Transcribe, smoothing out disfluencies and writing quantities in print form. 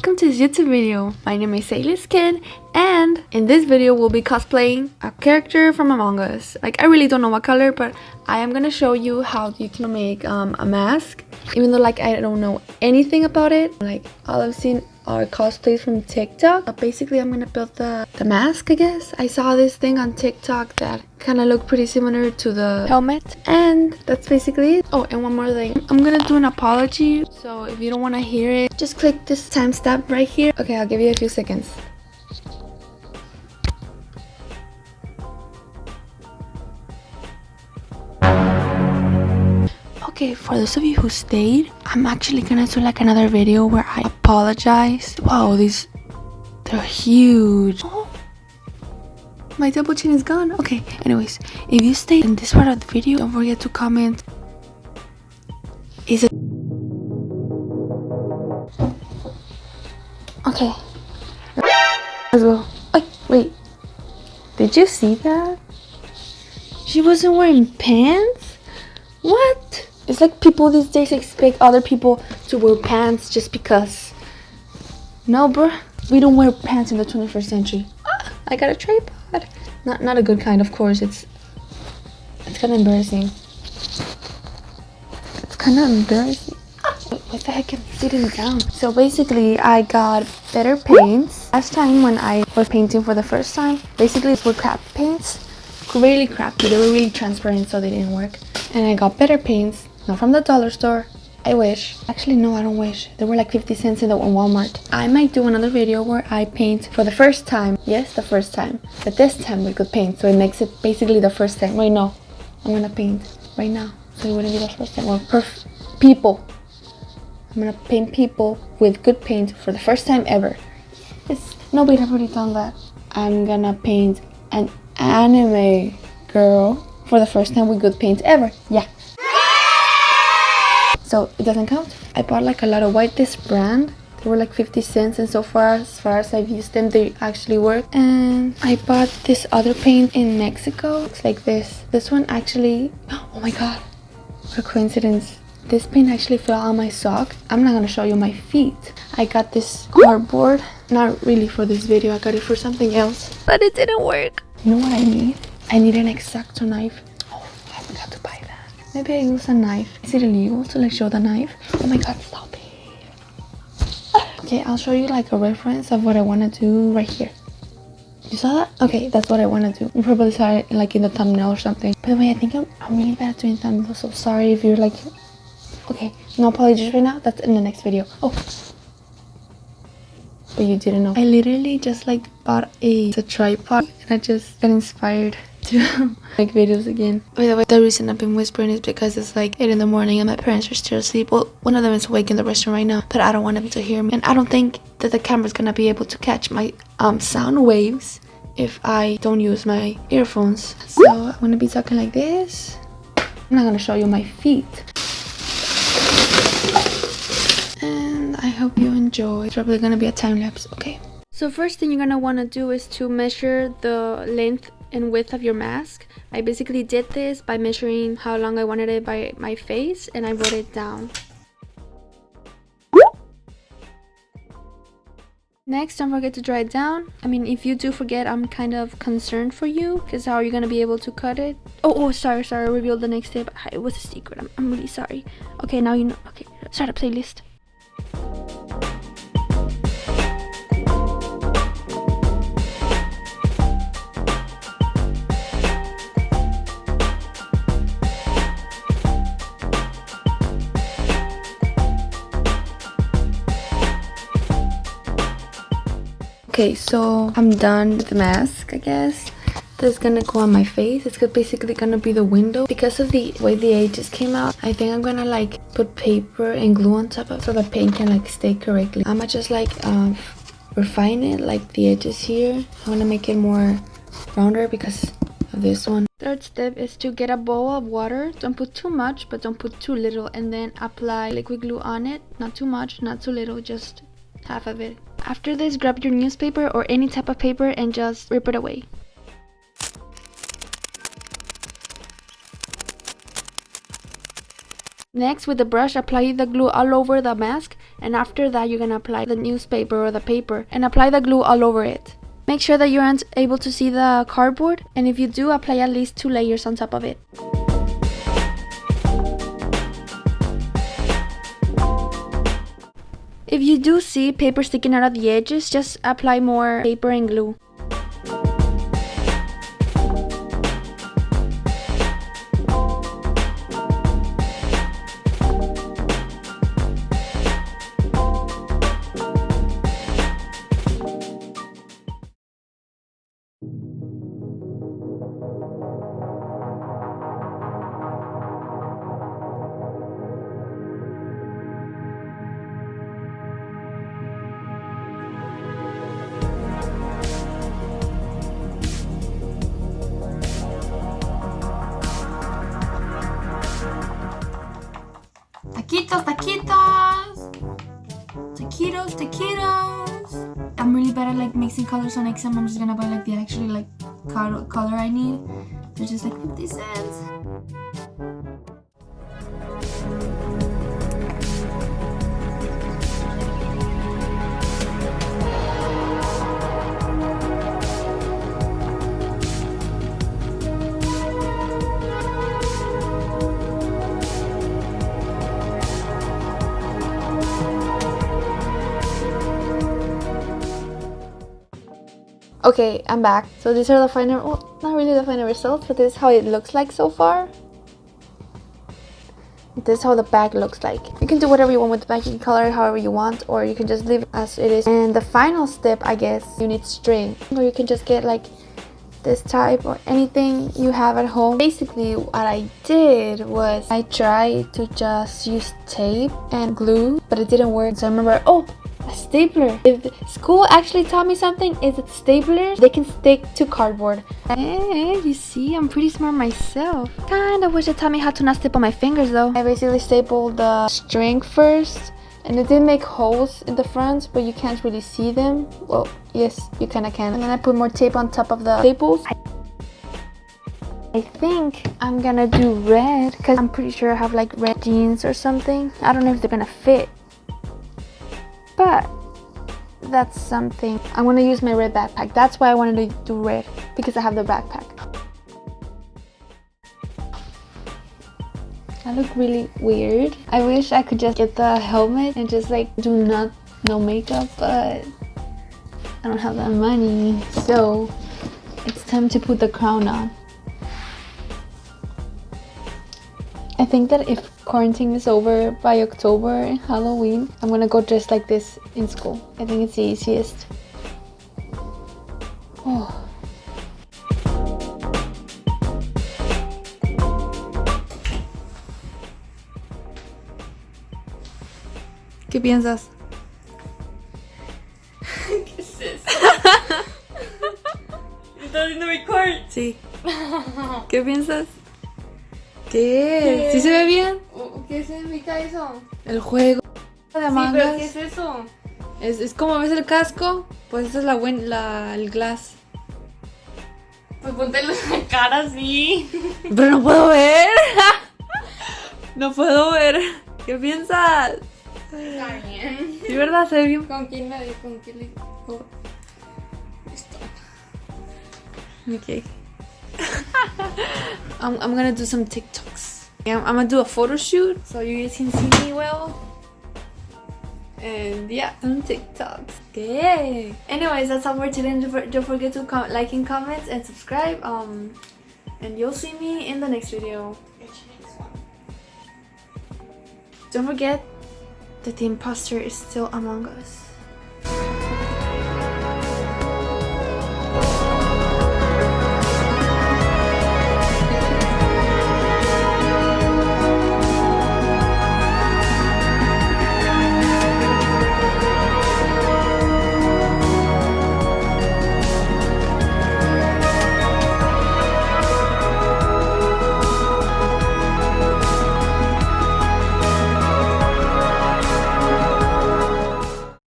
welcome to this YouTube video. My name is Sally's Kid, and in this video we'll be cosplaying a character from Among Us. Like, I really don't know what color, but I am gonna show you how you can make a mask. Even though like I don't know anything about it, like all I've seen are cosplays from TikTok. But basically I'm gonna build the mask, I guess. I saw this thing on TikTok that kind of looked pretty similar to the helmet, and that's basically it. Oh, and one more thing, I'm gonna do an apology, so if you don't want to hear it, just click this timestamp right here. Okay, I'll give you a few seconds. Okay, for those of you who stayed, I'm actually gonna do like another video where I apologize. Wow, they're huge. Oh, my double chin is gone. Okay, anyways, if you stayed in this part of the video, don't forget to comment. Is it okay? Let's go. Wait, did you see that? She wasn't wearing pants? What? It's like people these days expect other people to wear pants just because. No, bro, we don't wear pants in the 21st century. I got a tripod. Not a good kind, of course. It's kind of embarrassing. It's kind of embarrassing. What the heck? I'm sitting down. So basically, I got better paints. Last time when I was painting for the first time, basically these were crap paints. Really crappy. They were really transparent, so they didn't work. And I got better paints. Not from the dollar store. I wish. Actually, no, I don't wish. They were like 50 cents in Walmart. I might do another video where I paint for the first time. Yes, the first time. But this time with good paint. So it makes it basically the first time. Wait, no. I'm gonna paint right now. So it wouldn't be the first time. Or people. I'm gonna paint people with good paint for the first time ever. Yes. Nobody's already done that. I'm gonna paint an anime girl for the first time with good paint ever. Yeah. So it doesn't count. I bought like a lot of white. This brand, they were like 50 cents, and so far as I've used them, they actually work. And I bought this other paint in Mexico. It's like this. This one actually, oh my god, what a coincidence. This paint actually fell on my sock. I'm not gonna show you my feet. I got this cardboard, not really for this video, I got it for something else, but it didn't work. You know what I need? I need an X-Acto knife. Oh, I forgot to buy that. Maybe I use a knife. Is it illegal to like show the knife? Oh my god, stop it. Okay, I'll show you like a reference of what I want to do right here. You saw that? Okay, that's what I want to do. You probably saw it like in the thumbnail or something. By the way, I think I'm really bad at doing thumbnails, so sorry if you're like... Okay, no apologies right now. That's in the next video. Oh, but you didn't know. I literally just like bought a tripod, and I just got inspired to make videos again. By the way, the reason I've been whispering is because it's like 8 in the morning and my parents are still asleep. Well, one of them is awake in the restroom right now, but I don't want them to hear me, and I don't think that the camera's gonna be able to catch my sound waves if I don't use my earphones. So I'm gonna be talking like this. I'm not gonna show you my feet. And I hope you enjoy. It's probably gonna be a time lapse. Okay. So first thing you're gonna want to do is to measure the length and width of your mask. I basically did this by measuring how long I wanted it by my face, and I wrote it down. Next, don't forget to dry it down. I mean, if you do forget, I'm kind of concerned for you, because how are you gonna be able to cut it? Oh, sorry, I revealed the next step. It was a secret. I'm really sorry. Okay, now you know. Okay, start a playlist. Okay, so I'm done with the mask, I guess. That's gonna go on my face. It's basically gonna be the window. Because of the way the edges came out, I think I'm gonna like put paper and glue on top of it so the paint can like stay correctly. I'm gonna just like refine it, like the edges here. I wanna make it more rounder because of this one. Third step is to get a bowl of water. Don't put too much, but don't put too little, and then apply liquid glue on it. Not too much, not too little, just half of it. After this, grab your newspaper or any type of paper and just rip it away. Next, with the brush, apply the glue all over the mask and after that you're gonna apply the newspaper or the paper and apply the glue all over it. Make sure that you aren't able to see the cardboard, and if you do, apply at least 2 layers on top of it. If you do see paper sticking out of the edges, just apply more paper and glue. Taquitos, taquitos! Taquitos, taquitos! I'm really bad at like mixing colors on XM. I'm just gonna buy like the actually like color I need. They're just like 50 cents. Okay, I'm back. So these are the final, well, not really the final results, but this is how it looks like so far. This is how the bag looks like. You can do whatever you want with the bag. You can color it however you want, or you can just leave it as it is. And the final step, I guess, you need string. Or you can just get like this type or anything you have at home. Basically, what I did was I tried to just use tape and glue, but it didn't work. So I remember, oh, a stapler. If school actually taught me something, is that staplers, they can stick to cardboard. Hey, you see, I'm pretty smart myself. Kinda wish it taught me how to not staple my fingers though. I basically stapled the string first, and it did make holes in the front, but you can't really see them. Well, yes, you kinda can. And then I put more tape on top of the staples. I think I'm gonna do red, because I'm pretty sure I have like red jeans or something. I don't know if they're gonna fit, but that's something. I'm gonna use my red backpack. That's why I wanted to do red, because I have the backpack. I look really weird. I wish I could just get the helmet and just like do no makeup, but I don't have that money. So it's time to put the crown on. I think that if quarantine is over by October and Halloween, I'm gonna go dressed like this in school. I think it's the easiest. Oh. ¿Qué piensas? ¿Qué es eso? ¿Estás haciendo record? Sí. ¿Qué piensas? ¿Qué? ¿Sí se ve bien? ¿Qué significa eso? El juego de Sí, mangas. pero ¿qué es eso? Es como ves el casco, pues esa es el glass. Pues ponte la cara así. Pero no puedo ver. No puedo ver. ¿Qué piensas? Está bien. Sí, ¿verdad? Se ve bien. ¿Con quién le oh. Listo. Okay. I'm gonna do some TikToks. I'm gonna do a photo shoot so you guys can see me well. And yeah, some TikToks. Okay. Anyways, that's all for today. Don't forget to like and comment and subscribe. And you'll see me in the next video. Don't forget that the imposter is still among us.